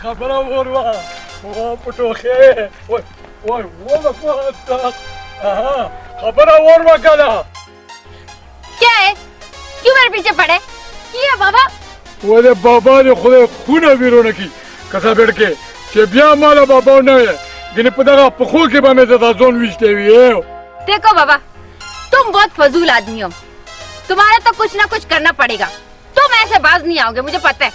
خبره وروا پټوخه وای والله خبره وروا کلا क्या है क्यों मेरे पीछे पड़े क्या बाबा وله بابا نه خو خونه بیرونه کی کسا بیڑکه چې بیا مال بابا نه غنی په دغه په خو کې باندې د ځون وشته وی देखो बाबा तुम बहुत फजूल आदमी हो तुम्हारा तो कुछ ना कुछ करना पड़ेगा तुम ऐसे बाज नहीं आओगे मुझे पता है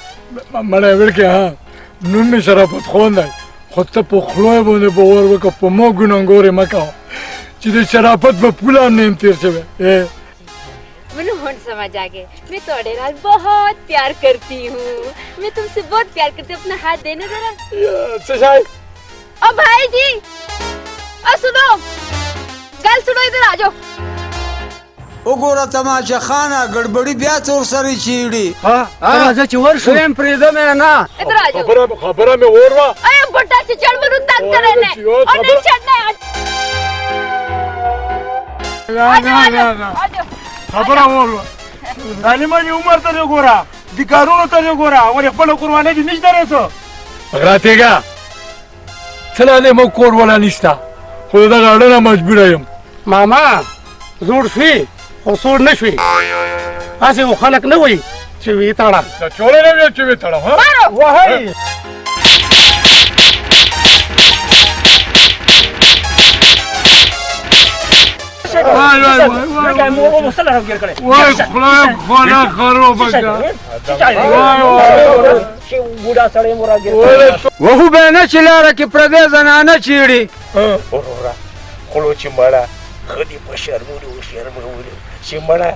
مړه بیڑکه ها نو می شرافت خوندای خو ته په خلوی باندې باور وکړه په ما ګناګورې مکه چې د شرافت په پولا نیم تیر شوی मैंने हुन समझ आ गए मैं तोड़े नाल बहुत प्यार करती हूँ मैं तुमसे बहुत प्यार करती हूँ अपना हाथ देना जरा सशाई ओ भाई जी ओ सुनो गल सुनो इधर आ जाओ وګوره تماشه خانه ګړبړی بیا څور سره چیړي راځه چې ورشو هم پرېده مې نه इधर आ जाओ خبره مې وروا अरे बट्टा से चढ़ मनु तंग करे ने और नहीं चढ़ना है نه خبره وروا ظالمانه عمر ته وګوره د کارونو ته وګوره ور خپل قرباني دي نشته رسو راتېګا څلاله مو کور ولا نشتا خو دا غاړه مجبور یم ماما زوړ شوي خو سوړ نه شوي هسې خو خلک نه وایي چې وی تړه دا چوره نه وی چې وی تړه ها وهی وای خلا خرو بګا وهو به نه چې لاره کې پردې زنانه چیړي ورورا خلو چې مړه خدي په شرمولو چې مړه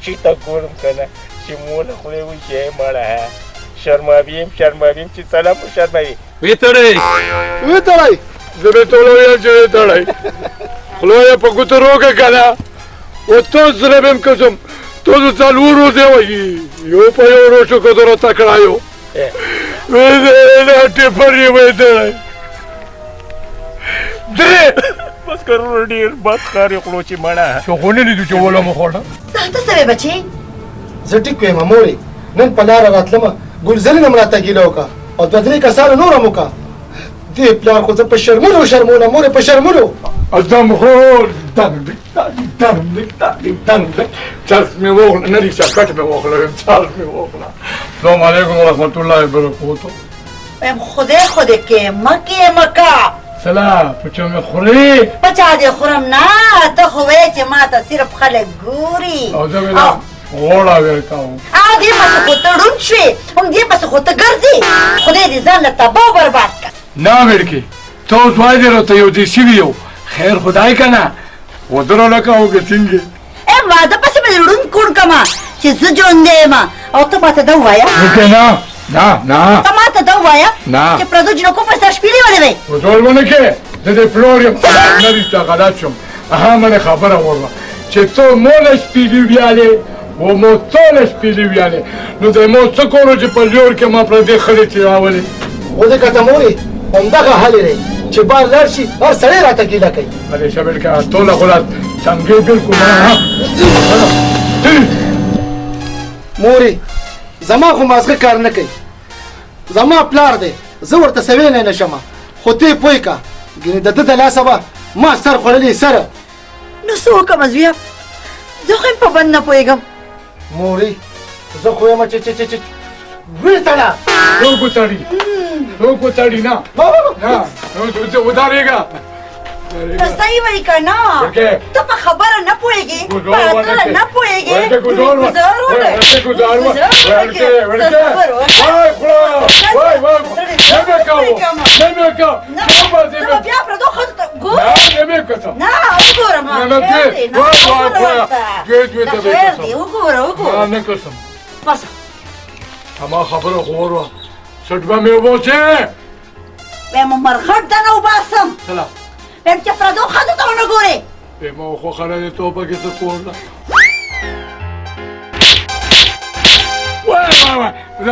چې تا ګورم کنه چې مولا خو وي چې مړه شرمابیم چې سلام شرموي وی تړې زه ټولو یې چې تړې خلویا په ګوتو روګه کړه او تو زره بهم قسم تو څلور ورځې وایي یو په یو ورځو کو درو تکړایو وې نه ټپر یې وې تړې درې بس کرو ډیر بس خاري خلو چې مړه شو غونې لیدو چې ولا مخوړه ته سره بچي زه ټیک کوم موري نن په لار راتلم ګلزري نه مراته ګیلو کا او د درې کسانو نور موکا دې پلار خو زه په شرمولو مور په شرمولو ادم خور دم چاس می وغل نه دي شکټ می وغل چاس می وغل السلام علیکم ورحمت الله وبرکاته ام خدای کې مکه سلام پچو می خوري پچا دې خورم نه ته خو وې چې ما ته صرف خلک ګوري او زه ویلا غوړا ورکاو دې پس خو ته ډون شي هم دې پس خو ته ګرځي خدای دې ځان له تباہ برباد کړ نه ورکی تو ځوای دې راته یو دې شیو خیر خدای کنه ودرو لکاو کې څنګه واده پس مې ډون کون کما چې زه جوندې ما او ته ماته دا وایا نه ته ماته دا وایا نه چې پردو جنو کو په سر شپېلې ولې وځولونه کې د دې فلوریم نه دي تا غلط شم مله خبره وروا چې تو مولش پیډیویاله و مو تولش پیډیویاله نو د مو څه کولو چې په لور کې ما پر دې خلې چې راولې و دې کته موري همدغه حال لري چې بار لار شي هر سړی راته ګیله کوي علي شبل کا ټول غلط څنګه بالکل موري زما خو مازغه کار نه کوي زما پلار دی زه ورته سوي نه نشم خو ته پوي کا ګینه د دې لاسه ما سر خړلې سره نو څه وکم زویا زه خو په بند نه پويګم موري زه خو یم چې وی تړه تو کو تړي نه نو ته ودارېګا ته صحیح وایې کنه ته په خبره نه پوهېږې نه پوهېږې بیا پردو ښځو ته ګوره نه وګوره نه قسم اما خبره خو وروا سټبه مې وبوسه بیا مو مرخټ دنه وباسم سلام بیا چې پردو ښځو ته ونه ګورې ما خو خلک توپه کې څه کول ده وای د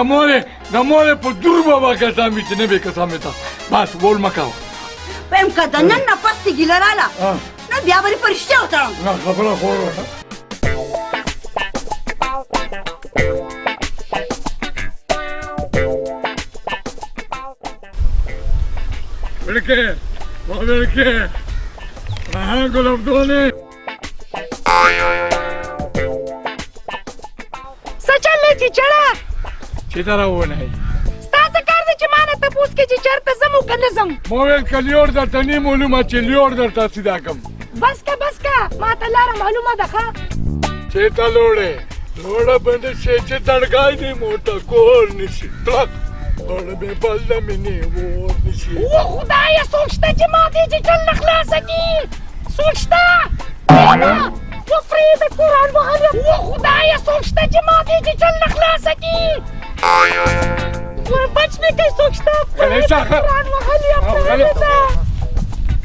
مورې په دور بابا قسم چې نه به قسم تا بس ول مکاو پم کده نن نه پس ګیله رااله نه بیا به پرشته وتړم نه خبره خو ورته लड़के वो लड़के हाँ गुलाब दोने सचल ची चढ़ा चितारा वो नहीं स्ताचा कर दे माने तपूस के ची चढ़ता जमू कनजम मोबाइल कलियोर दरता नहीं मालूम चिलियोर दरता सीधा कम बस का माता लारा मालूम दखा चेता लोड़े लोड़ा बंद से तड़काई नहीं मोटा कोर निशी ट्रक और बे बल्ला मिनी वो निशी वो खुदा ये सोचता ची माते ची चल नखला सकी सोचता वो फ्रीद कुरान वहां वो खुदा ये सोचता ची माते ची चल नखला सकी वो बचने के सोचता कुरान वहां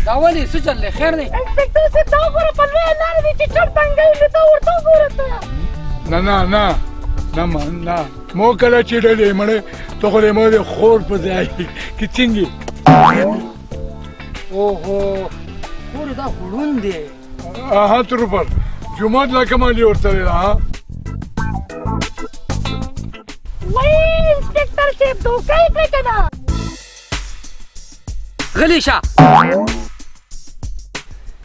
दावली सो चल खैर नहीं इंस्पेक्टर से दो गोरा पलवे नारे दी ची चल तंगई ले तो और तो गोरा ना man ना मो कला चिड़ले मने तो कोले मोदे खोर पे जाई कि चिंगी ओहो खोर दा हुडून दे हाँ तुर पर जुमात ला कमाली और चले रहा वही इंस्पेक्टर से दो कई पे कना गलीशा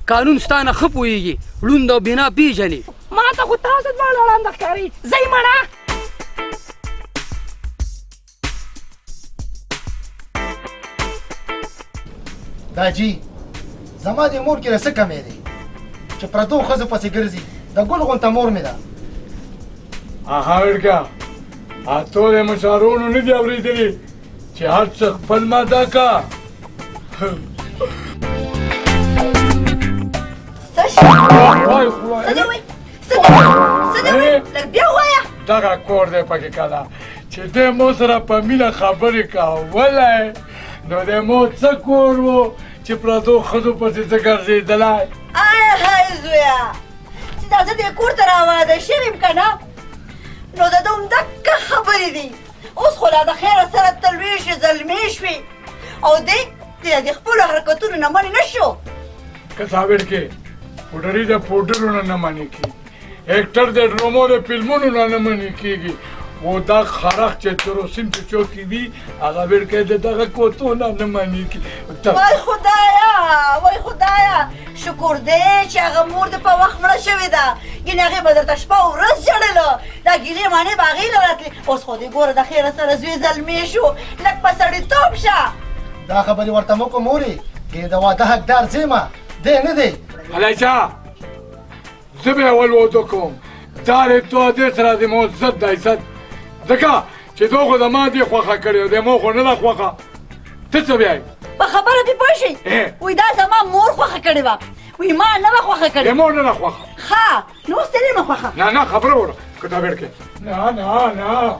कानून स्ताना खपोएगी लुंदा बिना बीजनी माता को तासत वाला अंदर करी زي मना दाजी زما د مور کې رسه کمې دي چې پردو خزو پسې ګرځي د ګل غونته مور مې ده हाँ लड़का आ तो ये मशारों ने नहीं दिया तेरी चार चक्पल माता का دغه کور دی پکې کله چې د مو سره په مینه خبرې کولای نو د مو څه کور و چې پردو ښځو پسې څه ګرځېدلی هاي زویا چې دا زه دې کور ته راواده شوې یم که نه نو د ده همدکه خبرې دي اوس خو لا د خیره سره تلوي شوې زلمې شوې او دی د خپلو حرکتونو نه منې نه شو که صابر کې پوډري د پوډرونو نه منې کېږي एक्टर दे ड्रोमो दे फिल्मों ने मनी की वो दा खराख चेतरोसिम चौकी भी आगा बेर के दे दा को तो ना मनी की وای خدایا شکر دې چې هغه مور د په وخت مړه شوې ده ګینه هغې به درته شپه او ورځ ژړله دا ګیلې مانې به هغې له راتلې اوس خو دې ګوره د خیره سره زوی زلمې شو لږ په سړیتوب شه دا خبرې ورته مو کوم مورې کې د واده حقدار زیمه دی نه دی هلایچا زه به اول واده کوم دارې تو دې سره د مو زد دی زد ځکه چې دو خو د ما دې خوښه کړې د مو خو نه ده خوښه ته څه بیایې په خبره دې پوه شئ وایي دا زما مور خوښه کړې وه وایي ما نه وه خوښه کړې د مور نه ده خوښه ښه نو اوس دې نه خوښه نه خبره وره کتابېړ کې نه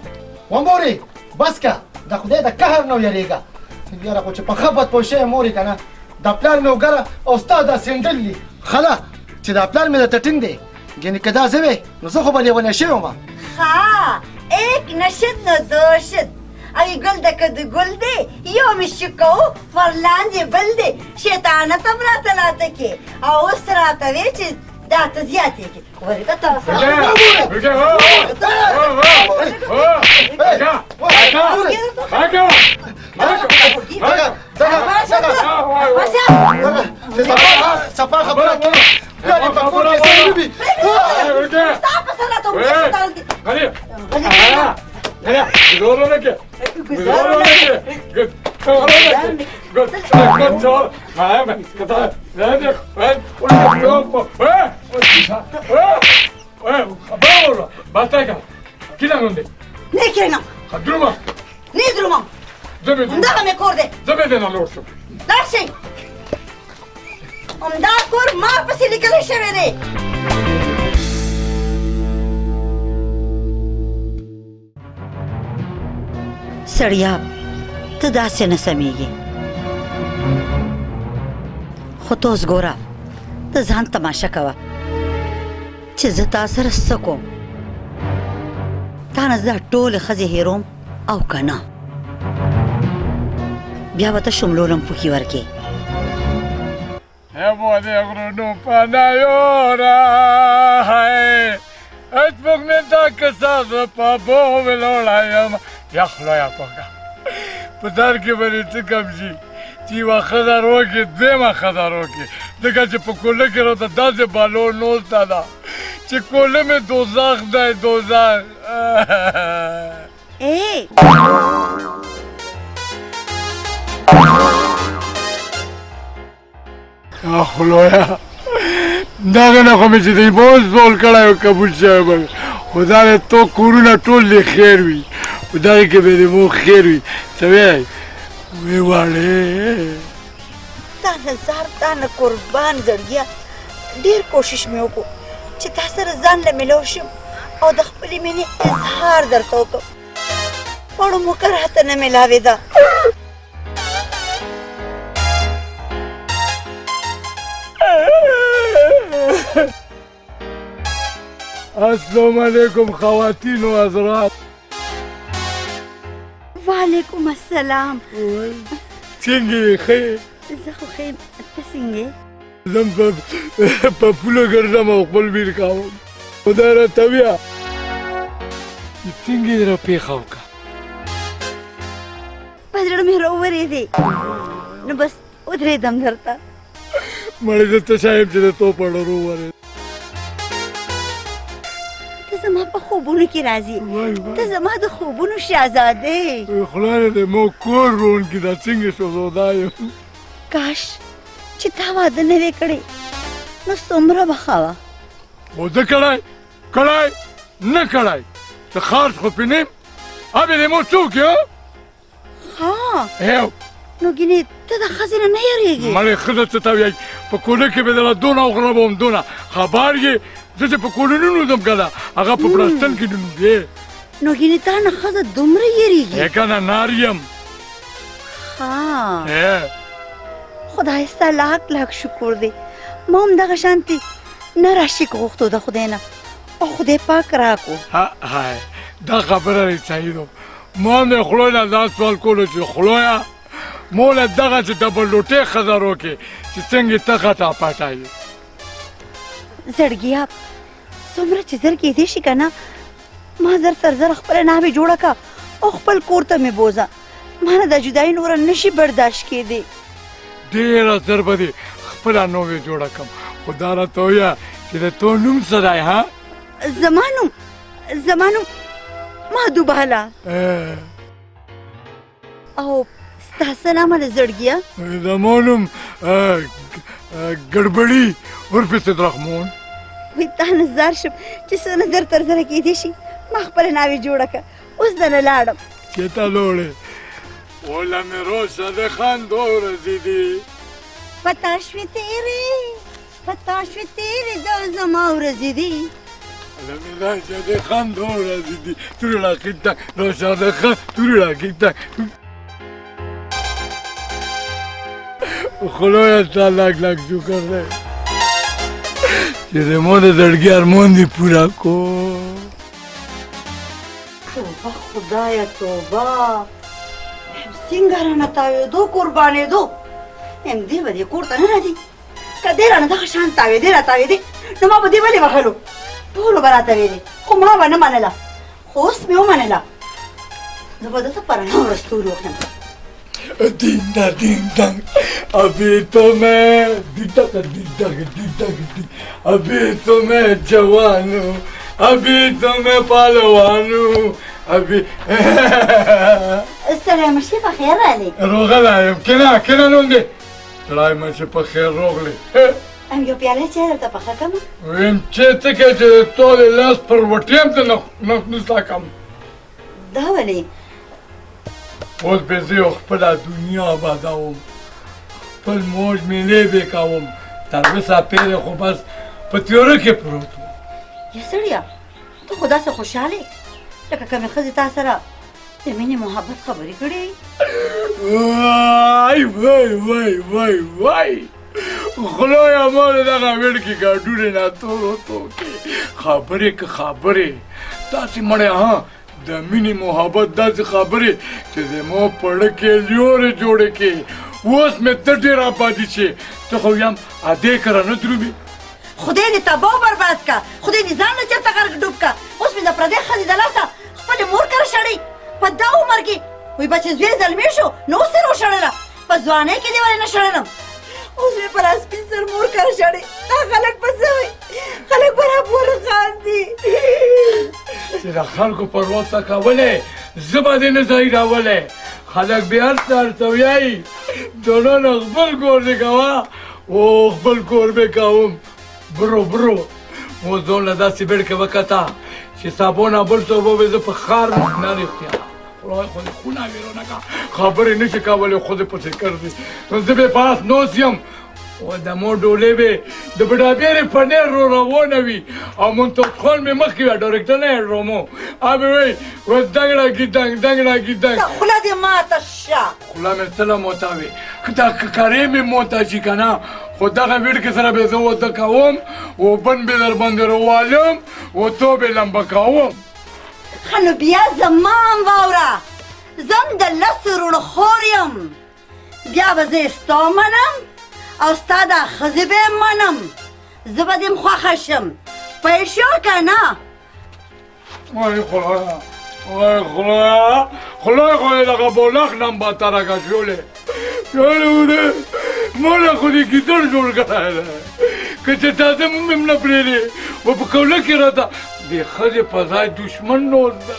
و مورې بس که د خدای د قهر نه ویرېږه یاره خو چې په ښه بد پوه شوی مورې که نه دا پلار مې وګوره او ستا دا سینډل دي ښه ده چې دا پلار مې درته ټینګ دی یعنې که دا زه وې نو زه خو به لیونی شوی وم ها ایک نشد نه دو شد ای گل دکه د ګل دی یو مې شکو ور لاندې بل دی شیطانه ته م راته لاته کې او اوس راته وې چې دا ته زیاتې کې ورې که تاسو صفا خبره کوي یعنې په کور کې څه نه وي ستا په سره ته وګورې نه کېنم نه درومم همدغه مې کور دی لاړ شئ همدا کور ما پسې لیکلی شوی دی سړیا ته داسې نه سمیږي خو ته اوس ګوره ته ځان تماشه کوه چې زه تا سره څه کوم تا نه زه ټولې ښځې هېروم او که نه بیا به ته شملولم پوښي ورکې Hemo de grunu panayora hai et bugmenta kasada pa bovelola yam yakhlo ya paka Pudar ke bari tkabji چې یوه ښځه روکې دویمه ښځه روکې ځکه چې په کوله کې راته داسې بالور نوسته ده چې کوله مې دوزخ دی دوزخ خدایا دغه نه خو مې چې دی بوز بول کړی و قبول شوی به خدا دې تو کورونه ټول دې خیر وي په دغه کې به دې مو خیر وي څه وایي وی واړې تا نظر تا نه قربان زړګیا ډېر کوشش مې وکړو چې تا سره ځان له ملو شم او د خپلې مینې اظهار درته وکړم وړو موکه راته نه میلاوېده السلام علیکم خواتین و حضرات وعلیکم السلام څنګه یې ښه زه خو ښه یم ته څنګه یې زه په پوله ګرځم او خپل بیر کوم خدای راته ویه چې څنګه یې راپېښه وکړه په زړه مې راورېدې نو بس ودرېدم درته مړې زه تشه یم چې د تو په ډر وورېد ته زما په خوبونو کې راځې ته زما د خوبونو شهزادې خدای دې مو کور روڼ کړي دا څنګه شهزاده یم کاش چې تا واده نه وې کړی نو څومره به ښه وه واده کړی نه کړی څه خارج خو پې نه یم ابې دې مو څوک یې ها یو نو ګینې ته د ښځې نه نه یېرېږې مړې ښځه څه ته وایي په کوله کې به دله دونه وغړبوم دونه خبر یې زه چې په کولونونو ځم که نه هغه په بړستن کې ډوبې نو ګینې تا نه ښځه دومره یېرېږي که نه نار یم ها خدای ستا لاک لاک شکر دی ما هم دغه شانتې نه راشیک غوښتو د خدای نه او خدای پاک راکو هاي دا خبره دی صحیح ده ما هم د خدای نه دا سوال کولو چې خدایه موله دغه چې ډبلوټې ښځه روکې چې څنګه ته خطا پټه یې زړګیا څومره چې زر کېدی شي که نه ما زر تر زر خپله ناوې جوړه که او خپل کور ته مې بوځه ما نه دا جدایي نوره نشي برداشت کېدی ډېره زر به دې خپله نوې جوړه کړم خو دا راته ووایه چې د تو نوم څه دی ها زما نوم مهدوباله او ستا څه نامه ده زړګیا زما نوم ګړبړي ورپسې رحمون وی تا نه زار شم چې څونه زر تر زره کېدی شي ما خپله ناوې جوړه کړه اوس دنه لاړم چېرته لاړې اوله مې روشه د خندو رسېدې پتا شوې تېرې دا زما ورځې دي اوله مې روشه د خندو رسېدې تورې راکېږده روشه د خ تورې راکېږده خدایه ستا لاک لاک شکر دی چې زما د زړګي ارمان دې پوره کو توبه خدایه توبه څنګه رانه تاوېدو قربانېدو یم دې به دې کور ته نه راځي که دې رانه دغه شان تاوېدې نو ما به دې ولې وهلو ټولو به راته ویلې خو ما به نه منله خو اوس مې ومنله زه به دته په رڼا ورستوري وکړم Ding dang ding dang, abito me, ding dang ding dang ding dang ding, abito me jawano, abito me palawano, ستړی مشي په خیر راغلی روغلی یم کنه نوم دی ستړی مشي په خیر روغلی ام یو پیاله چای درته پخه کړم ویم چې څه کوې چې د ټولې لاس پر وټیم ته نستا کړم دا ولې اوس به زه یو خپله دنیا آبادوم خپل موج میلې به کوم تر اوسه پورې خو بس په تیاره کې پروت وم یا سړیه ته خو داسې خوشحالې لکه کومې ښځې تا سره د مینې محبت خبرې کړې وای خدایا ما د دغه وړکې ګاډونې نه تورو توکې خبرې داسې مړی ها د مینې محبت داسې خبرې چې زما پړه کې لیورې جوړې کې اوس مې ته ډېر آبادي شې ته خو یم ادې کره نه درومې خدای دې تباه و برباد کا خدای دې ځان نه چېرته غرق ډوب کا اوس مې د پردۍ ښځې د لاسه خپلې مور کره شړئ په دا عمر کې وایي به چې زوی زلمی شو نو اوس یې روشړله په ځوانۍ کې دې ولې نه شړلم اوس مې پر سپین سر مور کره شړې دا خلک به څه وایي خلک به راپورې خاندي چې د خلکو پروا ته کولی زه به دې نه ځای راولی خلک بیا هر څه ورته وایي دننه خپل کور دې کوه او خپل کور به کوم برو برو مو ځان له داسې بیړ کې وکته چې صابونه بل څه به زه په ښار نه رښتیا خدای خو دې خونه ویرونه کا خبرې نه شي کولی خو دې پسې ګرځي نو زه به پاس نوس یم او د مور ډولې به د بډابېرې پنیر رو روانه وي او منتخب خان مې مخکې وه ډایرکټر نه یې رومو هغه به وایي اوس دنګړه ګیدنګ دنګړه ګیدنګ خوله دې ماته شه خوله مې څه له موته وي دا ککرې مې موته شي که نه خو دغه ویډکې سره به زه واده کوم او بند به در باندې روالم او تو به لمبه کوم ښه نو بیا زما هم واوره زه هم د لسو وروڼو خور یم بیا به زه یې ستا منم او ستا دا ښځې به یې منم زه به دې هم خوښه شم پوه شو که نه وای خدایا وای خدایا خدای خو یې دغه بولخ نم به ترکه شولې شولې بوده ماله خو دې ګیدړ جوړ کړی دی که چې تازه مم نه پرېږدې و په کوله کې راته د ښځې په ځای دشمن نوز ده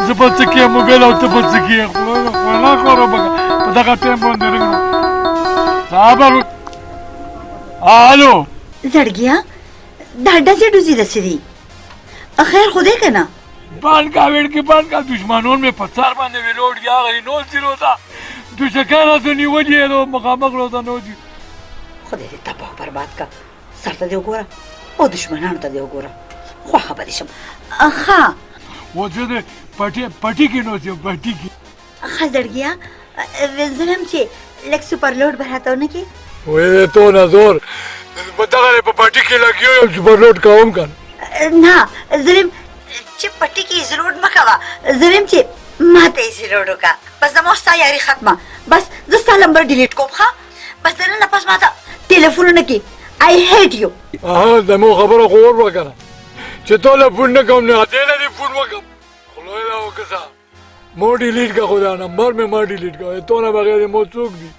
زه به څه کړم موبایل او ته به څه کړې خدای خوره به په دغه ټایم باندې رنګ صبر الو زړګیا دا ډزې ډوزې داسې دي خیر خو دی که نه بند کا ویډکې بند کا دشمنان مې په سر باندې ویلوډ کیا غري نو سی روزه دوشکه راته نیولې نو مخامخ روزه نو دي خدای دې تباه برباد کا سر ته دې وګوره او دشمنانو ته دې وګوره خوښه به دې شم ښه و زه د پټي کې نو یم پټي کې ښه زړګیا زه هم چې لږ سوپرلوډ به راته ونه کړې وې تو نه زور په دغه په پټي کې لګیو یم سوپرلوډ کوم که نه زه ویم چې پټي کې زلوډ مه کوه زه ویم چې ما ته یې زلوډ وکړه بس زما ستا یاري ختمه بس زه ستا نمبر ډیلیټ کوم ښه بس د نن نه پس ما ته ټلیفونونه کې آی هیټ یو زموږ خبره خو ور وکړه چې تا له فون نه کوم نه دې نه دې فون وکړم خدای لا وکړه مو ډیلیټ کا خدا نمبر مې ما ډیلیټ کا تو نه بغیر مو څوک دي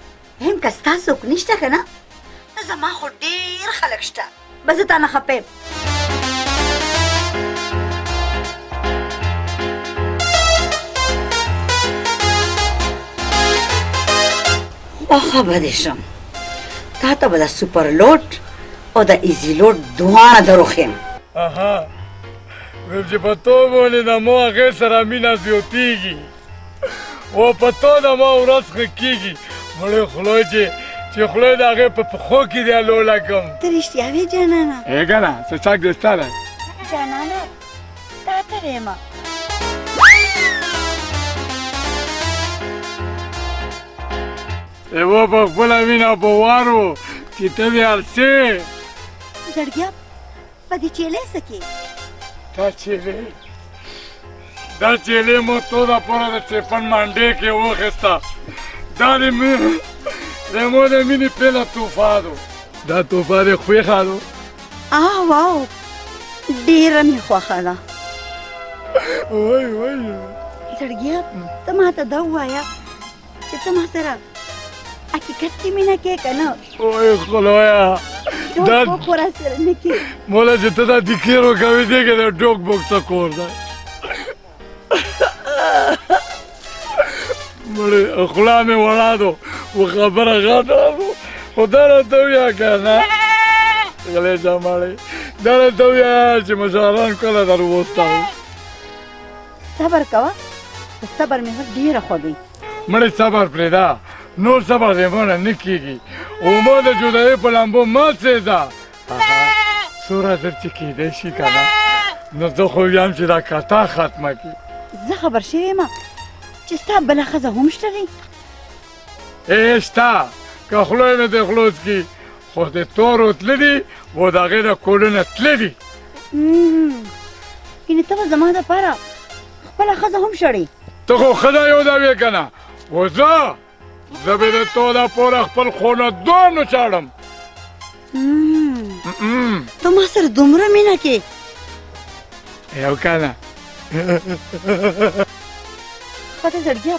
هم که ستا څوک نشته که نه زما خو ډېر خلک شته بس زه تا نه خفه یم خوښه به دې شم تا ته به د سوپر لوډ او د ایزي لوډ دواړه دروښیم ویم چې په تو باندې د ما هغې سره مینه زیاتېږي او په تو د ما ورځ ښه کېږي مړې خدای چې خدای د هغې په پښو کې دې لوله کړم ته رښتیا وې جانانه که نه څه شک دې ستا دی جانانه تا ته ویمه و په خپله مینه په وار و چې ته مې هر څه زړګیا په دې چیلې څه کې دا چیلې مو تو دپاره د چپن مانډې کې واخیسته دا د مو د مینې پیله توفه ده دا توفه دې خوښه ده واو ډېره مې خوښه ده وای زړګیا ته ما ته دا ووایه چې ته ما سره حقیقت کې مینه کې که نه وای خدایا دا خو راسره نه کې مولا چې ته دا دیکیرو کوې دی که د ډوک بوک څه کور دی مړې خوله مې وړه ده و خبره غټه ده خو دا راته ووایه که نه غلی شه مړې دا راته ووایه چې مشران کله در وستوي صبر کوه د صبر مې ډېره خوږی مړې صبر پرېږده نور صبر دې مونه نه کېږي اومه د جدایۍ په لمبو مه څېږه څومره در چې کېدی شي که نه نو زه خو ویم چې دا کتا ختمه کړي زه خبر شوې یم چې ستا بله ښځه هم شته دی شته که خولۍ مې دې خلوص کړي خو د تورو تللي دي و د هغې د کولونه تللي دي یعنې ته به زما دپاره خپله ښځه هم شړې ته خو ښځه یودوې که نه و زه به د تو دپاره خپل خونه دوه نه چاړم ته ما سره دومره مینه کې یو کنه ښه ته زړګیا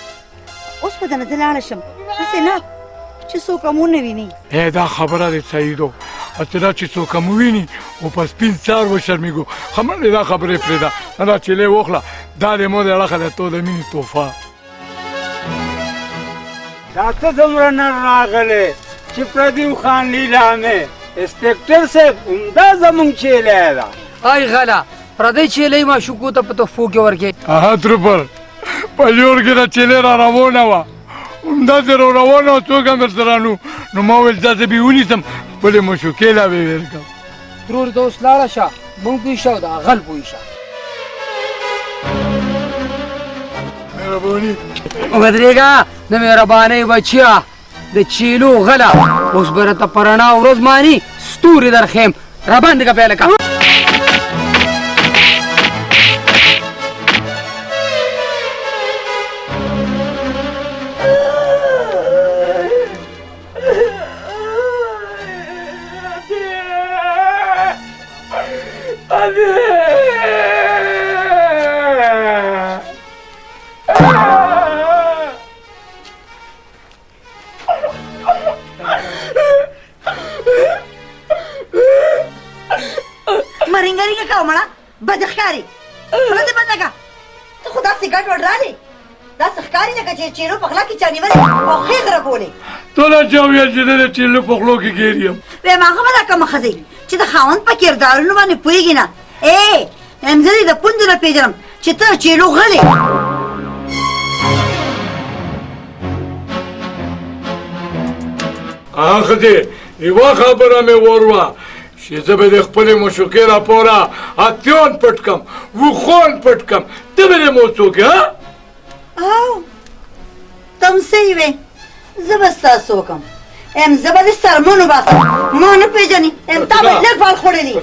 اوس به دنه زه لاړه شم هسې نه چې څوک هم ونه ویني دا خبره دې صحیح ده اتنا چې څوک هم وویني او په سپین سار وشرمېږو خبرې دا خبرې پرېږده دا چیلې وخله دا د مو د اړخه د تو د مینې تحفه دا ته دومره نر راغلی چې پردیو خان لیلامې انسپکټر صاحب همدا زموږ چیلی ده آی غلا پردی چیلې ما شکو ته په تحفو کې ورکې تروپر په لور کې د چیلې را روانه وه همداسې را روانه وه څوک هم درسره نو ما ویل داسې بې ونیسم خپلې مشوکې لا بې ویل کړم ترور ته اوس لاړه شه مونږ پوه شه او د غل پوه شه مهرباني ودرېږه د مهربانۍ بچیه د چیلو غله اوس به راته په رڼا ورځ ماني ستوري درښیم راباندې که پیله که مرینګه رینګه کوه مړه بد ښکاري خوله دې بنده که ته خو داسې ګډ وډ رالې داسې ښکاري لکه چې چیرو په غلا کې چا نیولې او ښې غربولې ته چا ویل چې زه د چیلو په خولو کې ګیر یم وی ما خو به دا کومه ښځې چې د خاوند په کردارونو باندې پوهېږي نه یم زه دې د پوندو نه پېژنم چې ته چیلو غلې ښځې یوه خبره مې وروه چې زه به د خپلې مشوکې راپوره اتیان پټ کم وخون پټ کم ته به دې مو څوک او ته هم صحیح وې زه به ستا څوک یم زه به دې سرمون وباسم ما نه پېژنې تا به لږ بال خوړلي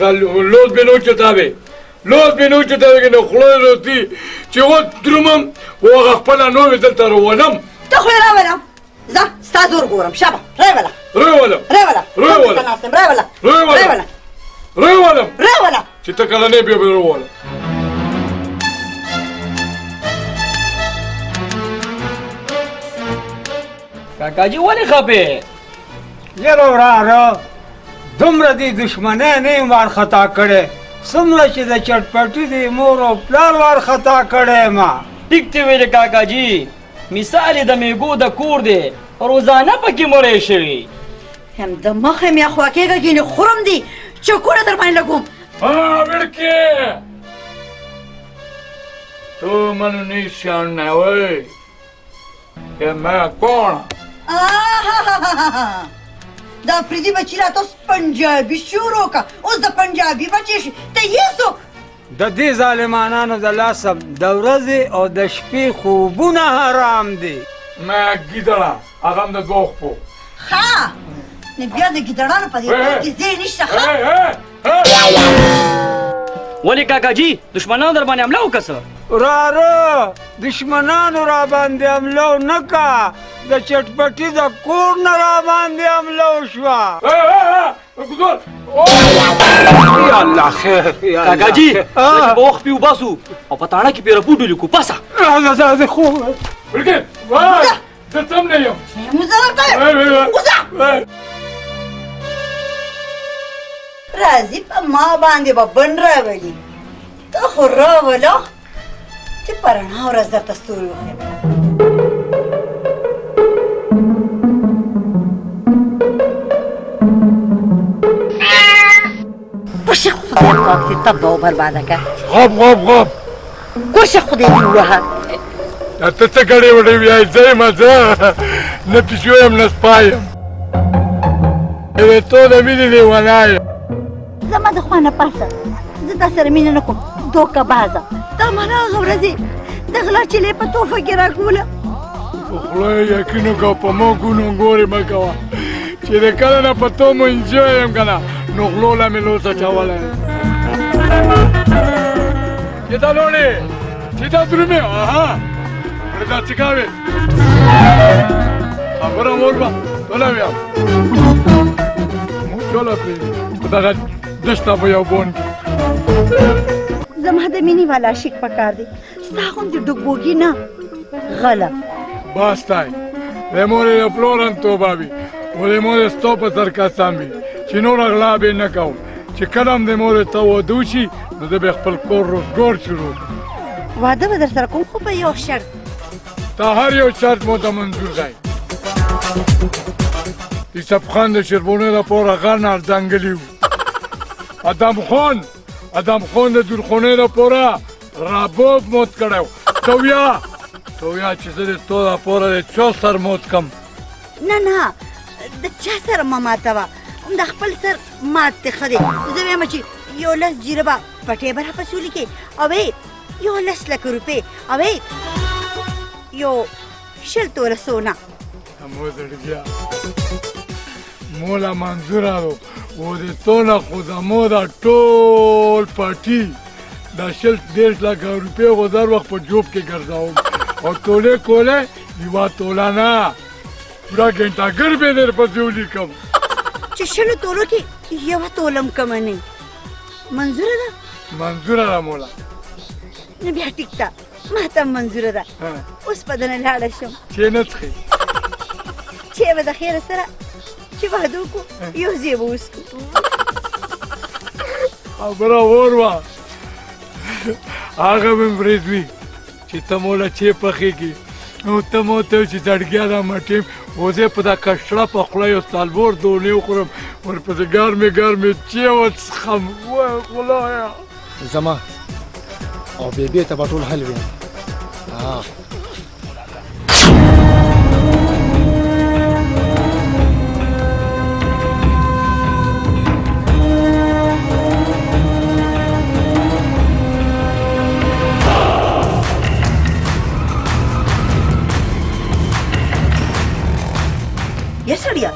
لوز به نو چتاوې لوز به نو چتاوې که نه خوله روتي چې ودرومم و هغه خپله نومې دلته روولم ته خو یې راولم ځه ستا زور ګورم شابه راولم راولم چې ته کله نه بیا به راولم کاکاجي ولې خپې یاره وراره دومره دې دښمنۍ نه یم وارخطا کړی څومره چې د چټپټي د مور او پلار وارخطا کړی ما ټیک دې ویلې کاکاجي مثال یې د میګو د کور دی روزانه پکې مړی شوي هم د مخه مې خوا کېږه ګینې خورم دي چکونه در باندې لګوم وړکې تو منو نیشانوی که من کون دا پریدي بچي راته اوس پنجابي شروع که اوس د پنجابي بچی شي ته یې څوک د دې ظالمانانو د لاسه د ورځې او د شپې خوبونه حرام دي ما ګیدړه هغه هم د دوه خپو ښه نو بیا د ګیدړانو په دې کور کې ځای نشته ښه ولې کاکاجي دښمنانو در باندې حمله وکړه څه وراره دښمنانو را باندې حمله نه که د چټپټي د کور نه را باندې حمله وشوه یا الله خیر کاکاجي لکه به وخت پې وباسو او په تاڼه کې پې رپوټ ولیکو پاسه زه خو وړکې زه څه هم نه یم راځي په ما باندې به بن راولي ته خو راوله چې په رڼا ورځ درته ستوري وښیم پشه خدای پاک دې تبه وبرباده که غاب کوشه خدای دې ووهه ته څه کړې وړې ویایې زه یم زه نه پیشو یم نه سپی یم تو د مینې لیونی یم زما د خوا نه پاسه زه تا سره مینه نه کوم دوکه بازه تا ما هغه ورځې د غلا چیلې په توفه کې راکوله په خوله یې یقین وکړه په ما ګونو ګورې مه کوه چې د کله نه په تو منجوی یم که نه نو غلو له مې لوس اچولی یم چې دا لوڼې چې دا درومې دا څه کوې خبره مور به ټوله ویم موږ ټوله پرېږدي په دغه دشته په یو بون کې زما د مینې والا عاشق پکار دی ستا غوندې ډوبوږي نه غله بس دی د مورې د پلورن توبه وي و د مورې ستا په سر قسم وي چې نور غلا به نه کوم چې کله هم د مورې ته واده وشي نو زه به خپل کور روزګار شروع کړم واده به در سره کوم خو په یو شرط تا هر یو شرط مو ته منظور دی یوسف خان د شیربونۍ لپاره غر نه ځنګلي و ادم خان د دورخونۍ لپاره رباب موت کړی و ته ویا چې زه د تو لپاره د چا سر موت کم نه د چا سره مه ماتوه د خپل سر مات دی ښه دی زه وایم چې 11 جیره به پټې به راپسې ولیکې او 11 لکه روپۍ او 100 توره سونه مو زړګیا مولا منظوره و د تو نه خو زمو دا ټول پټي دا 100 لکه روپۍ خو زر وخت په جوب کې ګرځاوم او تولې کولی یوه توله نه پوره ګنټهګر به درپسې ولیکم چې 100 تولو کې یوه توله هم کمه نه منظوره ده منظوره ده مولا نو بیا ټیک ده ما ته هم منظوره ده اوس په دنه لاړه شم چې نه څښې چې به د خیره سره چې واده وکړو یو ځای به وڅښو خبره اور وه هغه مې ورځ وي چې ته موله چې پخېږي او ته مو ته چې زړګیا ده مټیم اوس یې په دا کشړه په خوله یو څلور دونې وخورم ورپسې ګرمې چې وڅښم وای خدایه زما او بیبي ته به ټول حل ویم یا سړیه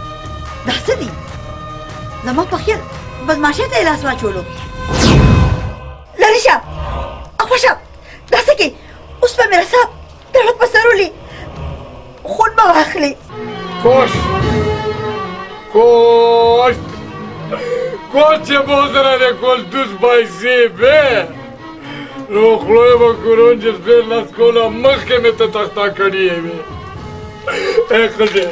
دا څه دي زما په خیال بدماشۍ ته یې لاس واچولو لرې شه اخوا شه دا څه کې اوس به مې رسا دړه په سر ولي خون به واخلي کوش چې بودره د کلدوس بایسې بې نو خوله یې به کورون چې سپېر لاس کوله مخکې مې ته تخته کړې وې ای ښځې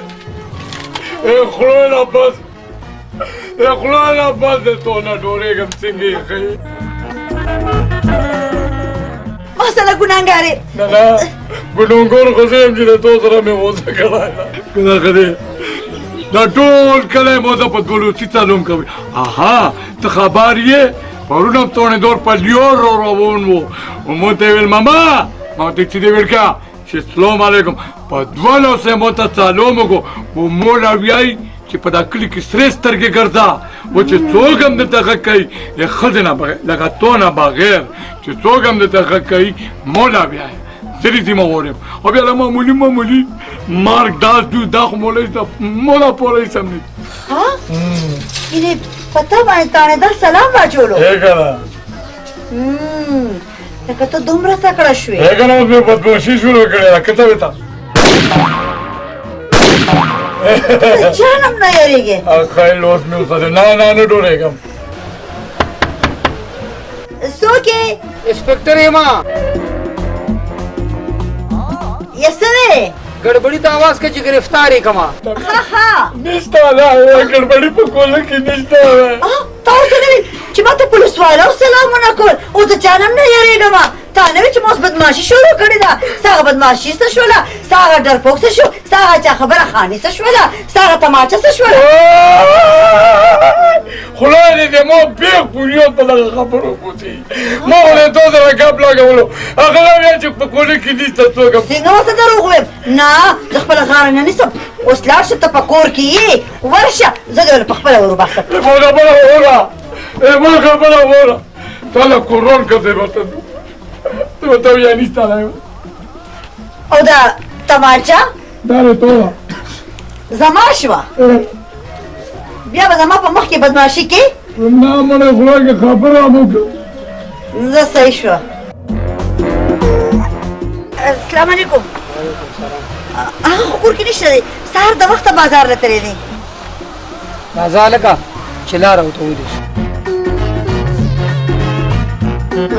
خوله نه بس د تو نه ډورېږم څنګه یې ښیې ما سره ګناهګارې نه ګناهګار خو زه یم چې د تو سره مې واده کړی ده که ښځې دا ټول کلی مو ته په بلوچي تعلیم کوي آها ته خبر یې پرون هم تورنېدور په لیور رو روان و مو ته یې ویل ماما ما ته چې دې ویل که چې سلام علیکم په 12 مو ته سلام وکړو و مولا ویایي چې په دا کلي کې سرې سترګې ګرځه و چې څوک هم درته غږ کوي د ښځې نه بغیر لکه تو نه بغیر چې څوک هم درته غږ کوي مولا ویایي زه رښتیا ووایم او بیا له معمولي مارک دا خو مولا پوره سم نه ها یعنې په تا باندې تاڼېدل سلام واچولو که نه لکه ته دومره تکړه شوې که نه اوس مې بدماشي شروع کړې ده که څه وې ته جان هم نه یارېږې خیل اوس مې وساتې نه ډورېږم څوک یې انسپکټر یم یا څه دی ګډبډي ته आवाज کوي چې گرفتار یې کما ها نشته دا ګډبډي په کوله کې نشته تا ورته نه ویل چې ما ته پولیس والا سلام ونه کول او ته جان هم نه یارېږم تا نه ویل چې ما اوس بدماشي شروع کړې ده ستا هغه بدماشي څه شوله ستا هغه ډرپوک څه شو ستا هغه چا خبره خاني څه شوله ستا هغه تماچه څه شوله خدای دې د ما بیخ بنیاد په دغه خبرو بوځي ما خو د تو سره ګپ لګولو هغه لا ویل چې په کوله کې نشته څوک هم څنګه ورته دروغ ویم نه زه خپله غاړه نه نیسم اوس لاړ شه ته په کور کې یې ورشه زه دې په خپله ور وباسم ما خبره وره تا له کورون کسې ورته ته ورته بیا نشته او دا تماچه دا د تو ده زما شوه بیا به زما په مخ کې بدماشي کې نه مړه خدای کې خبره هم وکړه زه صحیح شوه السلام علیکم هغه خو کور کې نشته دی سهار د وخته بازار له تللی دی راځه هلکه چې لاره ورته ودرېږو ګډوډي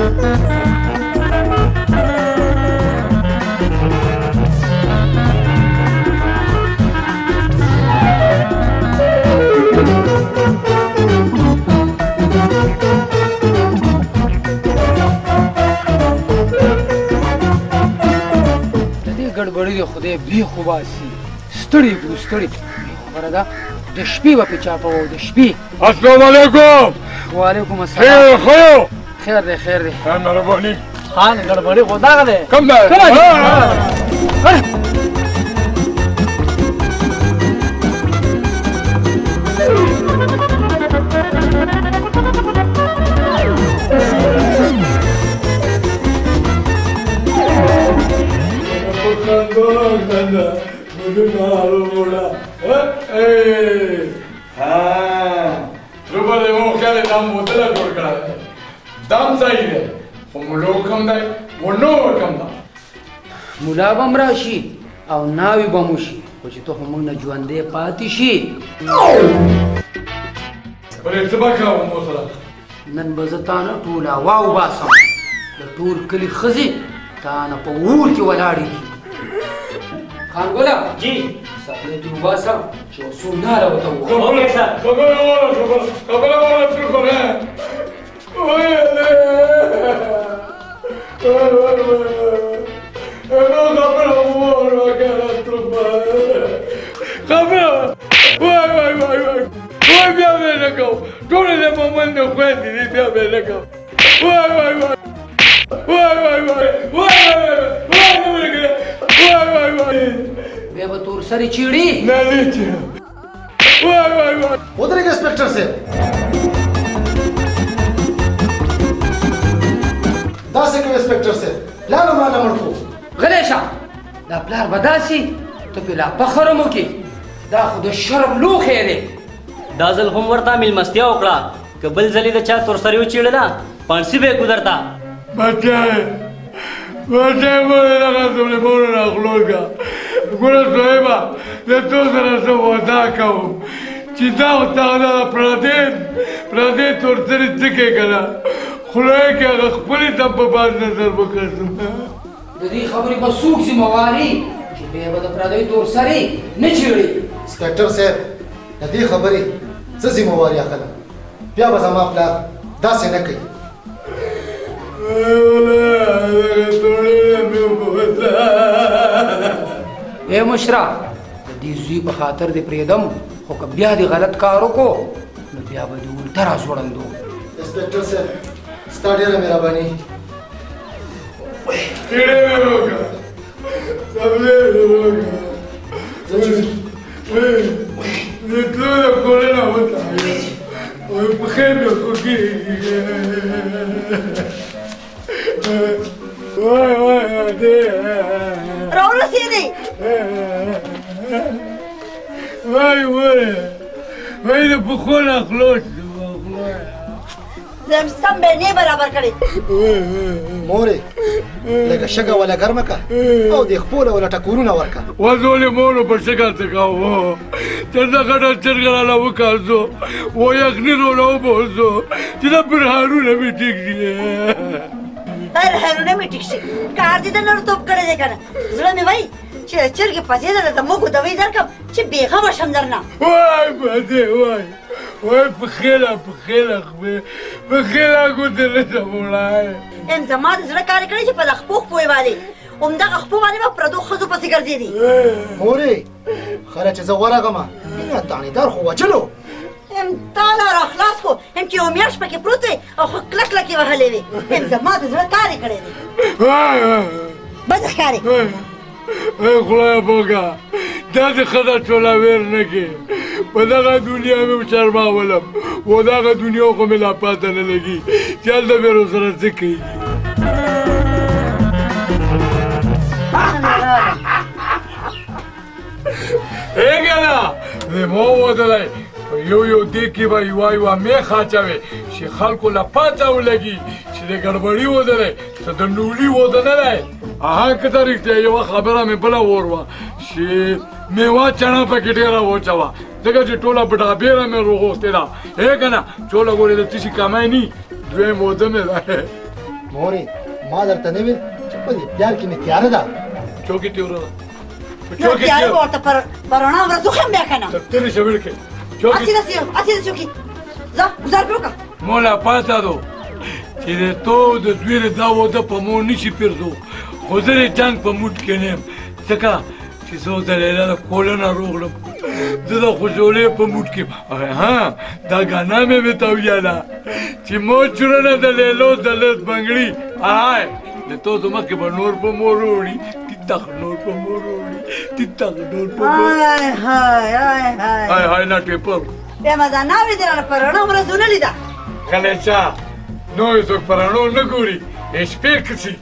د خدای بې خوباسي ستړي کړو ستړي خبره ده د شپې به پې چاپوو د شپې. السلام علیکم. وعلیکم خیر السلام. خو خیر دی خیر دی. مهرباني. خان ګډوډي خو دغه دی. کم ده؟ ملا به هم راشي او ناوې به مو شي خو چې ته خو موږ نه ژوندی پاتې شي. نن به زه تا نه ټول هوا وباسم د ټول کلي ښځې تا نه په اور کې ولاړې دي. خانګله جی سپلې دې وباسم چې څو ناره ورته ووایو. اوکې سر. بیا به تور سرې چیړي. ودرېږه انسپکټر صاحب. داسې کوي انسپکټر صاحب پلار به ماله مړ کړو. غلی شه دا پلار به داسې ته پې لا فخر هم وکړې دا خو د شرم لوښی دی. دا ځل هم ورته میلمستیا وکړه که بل ځل یې د چا تورسري وچیړله پانسي به یې ګودرته. بچه مورې دغه سلیمانو راخلوز که ګوره صاحبه زه تو سره څه وعده کوم چې دا خو تا دا پردې تورسرې څه کوې که نه خدای کې هغه خپلې ته په باز نظر وکړم. د دې خبرې به څوک ذمهواري چې بیا به د پردیو تورسرې نه چیړي. انسپکټر صاحب د دې خبرې څه ذمهواري اخلم بیا به زما پلار داسې نه کوي. اے مشره د دې زوی په خاطر دې پرېږدم خو که بیا دې غلط کار وکړو نو بیا به دې الټه راځوړندو. انسپکټر صاحب ستا ډېره مهرباني. راورسېدې وای د پخو نه خلاص زه سم به نه برابر کړې. مورې لږه شګه ولا ګرمه که او د خپوله ولا ټکورونه ورکه. وزولې مورو په شګه څه کوو چې دا غټه چرګه راله وکاږو و یخني روله وبوځو چې دا برهانونه مې ټیک دي. برهانونه مې ټیک شي کار دې د نړ توپ کړی دی که نه زړه مې وایي چې د چرګې پسې ده د موږو دوی درکړم چې بېغمه شم درنه. وای پسې وای پخېله ګوتې نه شم وړی. یم زما د زړه کار کړی چې په د خپو خپوې باندې همدغه خپو باندې به پردو ښځو پسې ګرځېدې. مورې خله چې زه ورغمه مینه دانېدار خو وچلو. یم تا لا راخلاص کړو یم چې یو میاشت پکې پروت وی او خو کلک کلک یې وهلی وې. یم زما د زړه کار یې کړی دی بد ښکارې. ای خدایه پاکه داسې ښځه ټوله ویر نه کې په دغه دنیا مې شرماولم و دغه دنیا خو مې لا پاته نه لګي چې هلته مې ورسره څه کېږي. ای که نه زما ووتلی په یو دېګ کې به یوه میخ اچوې چې خلکو له پته ولګي چې د ګډوډي وده دی څه د نولي وده نه دی. که ته رښتیا یوه خبره مې بله وروه چې میوه چڼه پکې ډېره واچوه ځکه چې ټوله بډابېره مې روغوښتې ده. ای که نه ټوله ګورې د څه شي کمی نه دویم واده مې دی. مورې ما درته نه ویل چې په دې پلار کې مې تیاره ده چوکې تیوره ده په نو چوکې تیاره تیوره به ورته پر رڼا ورځو ښیم بیا که نه تیرې شویل کې چوکې هسې داسې هسې داسې وکړي ځه ګزار پرې وکړه مولا پاته دو چې د تو د دوی دا واده په مو نشي پیرزو خو زه د جنګ په موډ کې نه یم ځکه چې زه د لیلا د کوله نه روغلم زه د خوشحالۍ په موډ کې ها دا ګانا مې ورته ویله چې مو چورنه د لیلو د لس بنګړي هاي د تو مخکې به نور په مور وړي تیتخ نور په مور وړي تیتخ نور په مور هاي هاي هاي هاي هاي هاي نه ټیپر بیا ما دا نه اورېدله په رڼا ورځو نه لیده کلیچا نو یې څوک په رڼو نه ګوري شپې کسي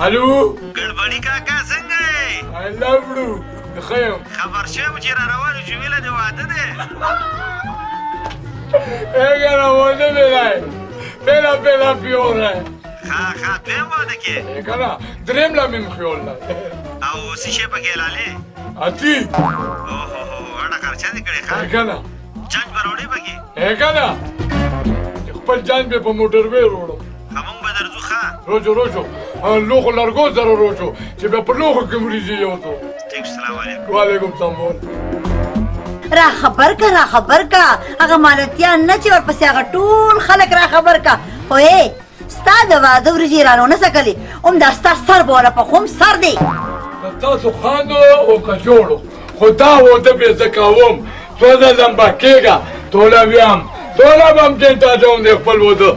الو ګړبړی کاکا څنګه یې الله وړو ښه یم خبر شوم چې را روان یو چې ویله د واده دی اګه واده دی دی بلا بلا پیوره ښه دویم واده کې کنه دریم لا مې خیال ده او څه شی پکې لالې اتی اوهو اړه خرچه دې کړې ښه کنه جنګ به راوړې پکې کنه خپل جان به په موټر وې وروړم همون به درځو ښه روجو لوخو لرګو سره روجو چې به په لوخو کې مریضي یو تو ټیک سلام علیکم وعلیکم السلام را خبر کا هغه مالتیان نه چې ورپسې هغه ټول خلک را خبر کا خو ستا د واده ورځې رانو نه سکلې دا ستا سر به وله پخوم سر دی تاسو خاندو او کجوړو خو دا واده بې زه کوم سوده لمبه کېږه توله ویم توله به هم جنتا جوم دی خپل واده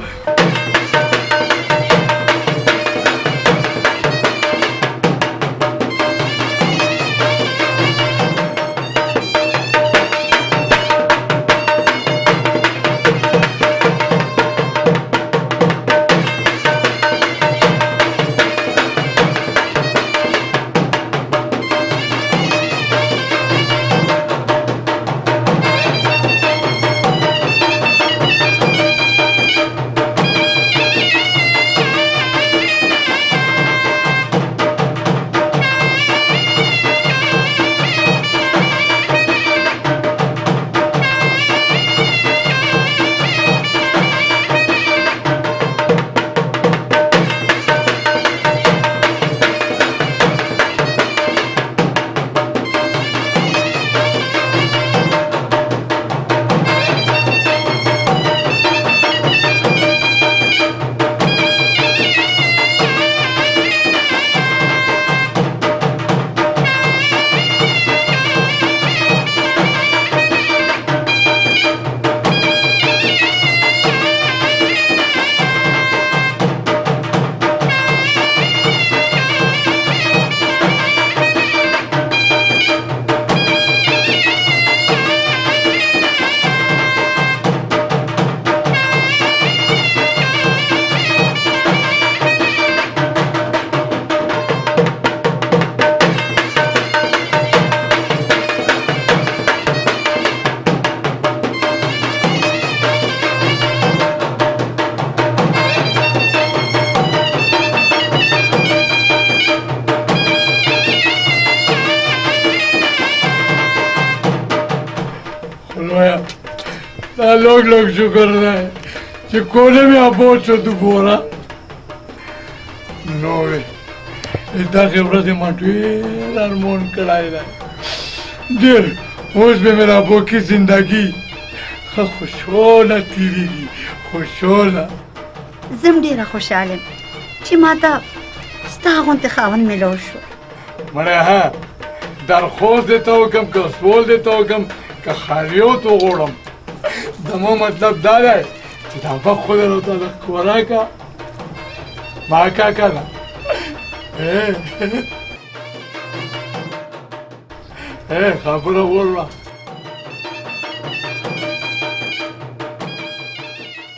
लोग शुक्र है कि कोने में आप बहुत चोदू बोरा नोवे इतना खबरों से माटुए हारमोन कढ़ाई रहा देर उसमें मेरा अबो की जिंदगी खुश होना तेरी खुश होना زم ډېره خوشحاله یم چې ما ته ستا غوندې خاوند میلاو شو مړه ها درخواست دیتا وکم که سوال دیتا وکم که خیریات وغواړم زما مطلب دا دی چې دا وخت خو درته د خوراکه ما کاکا ده خبره وکړه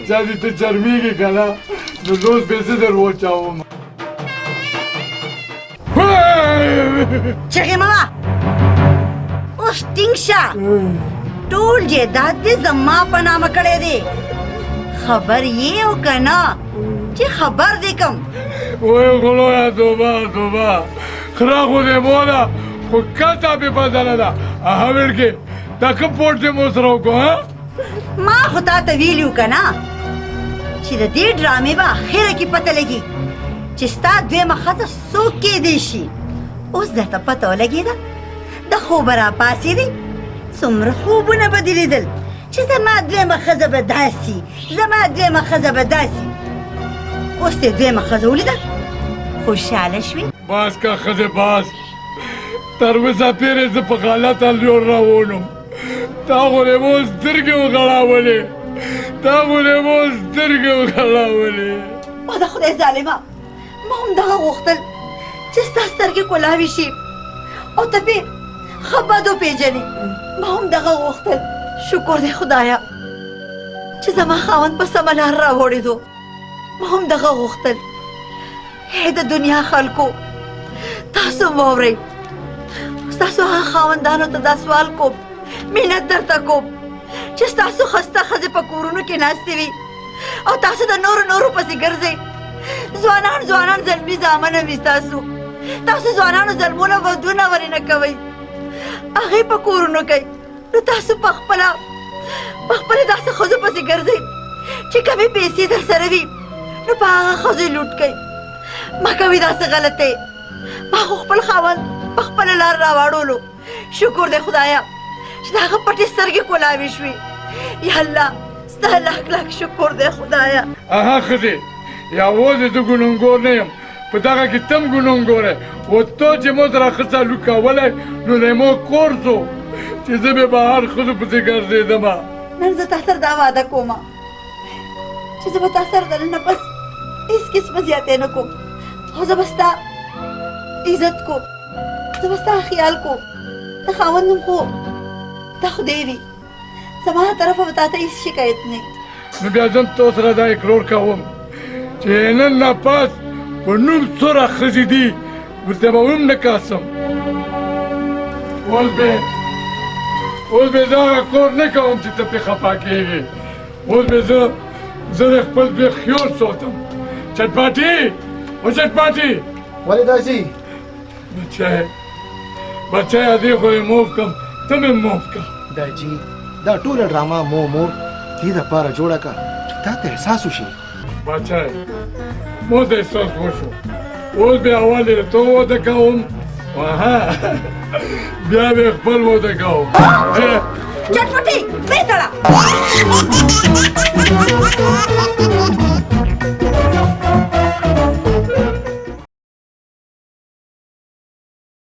چا دې ته چرمېږي که نه نو لوز به زه در واچوم چغې مه اوس ټینګ شه ټول جایداد دې زما په نامه کړی دی خبر یې او که نه چې خبر دې کم وای خدایا توبه خره خو دې موله خو کته بې بدله ده هغه ویل کې دا کوم پوټ دې مو سره وکړو ما خو تا ته ویلي وو که نه چې د دې ډرامې به اخره کې پته لګي چې ستا دویمه ښځه څوک کیدی شي. اوس درته پته ولګېده د خوبه راپاڅېدې څومره خوبونه به دې لیدل چې زما دویمه ښځه به داسې زما دویمه ښځه به داسې. اوس دې دویمه ښځه ولیده خوشحاله شوې. باز کا ښځې باز تر اوسه پورې زه په غلطه لور روانم. تا خو دې مو سترګې وغړاولې تا خو دې مو سترګې وغړاولې. ما د خدای ظالمه ما هم دغه غوښتل چې ستا سترګې کولاوې شي او ته پې ښه بد وپېژنې. ما هم دغه غوښتل. شکر دی خدایه چې زما خاوند په سمه لار راوړېدو. ما هم دغه غوښتل. هی د دنیا خلکو تاسو واورئ ستاسو هغه خاوندانو ته دا سوال کوم منت درته کوم چې ستاسو ښایسته ښځې په کورونو کې ناستې وي او تاسو د نورو پسې ګرځئ. ځوانان زلمي زامنه وي تاسو ځوانانو زلمونه ودونه ولې نه کوئ هغې په کورونو کوي. نو تاسو په خپله داسې ښځو پسې ګرځئ چې کمې پیسې در سره وي نو په هغه ښځو لوټ کوئ. ما کوي داسې غلطۍ. ما خو خپل خاوند په خپله لار راواړولو. شکر دی خدایه چې د هغه پټې سترګې کولاوې شوې. یا الله ستا لاک شکر دی خدایه. اها ښځې یوازې زه ګنهګار نه یم په دغه کې ته هم ګنهګار یې. و ته چې ما سره ښه سلوک کولی نو د ما کور شو چې زه به بهر ښځو پسې ګرځېدمه. نن زه تا سره دا وعده کومه چې زه به تا سره د نن نه پس هېڅ قسمه زیاتې نه کوم او زه به ستا عزت کوم زه به ستا خیال کوم. د خاوند نوم خو تا خو دی وي زما له طرفه به تا ته هېڅ شکایت نه. نو بیا زه هم تا سره دا اقرار کوم چې نن نه پس په نوم څوره ښځې دي ورته به هم نه کاسم. اوس به زه هغه کار نه کوم چې ته پرې خفه کېږې. اوس به زه د خپل زوی خیال ساتم. چټپاټي او چټپاټي ولې داسې بچی دې خو یې معاف کړم ته مې معاف کړه. داجي دا ټوله ډرامه مور دې دپاره جوړه کړه چې تا ته احساس وشي. بچی ما ته احساس وشو. اوس بیا اول یې ته واده کوم بیا به خپل واده کوم. چټپټي پرې تړه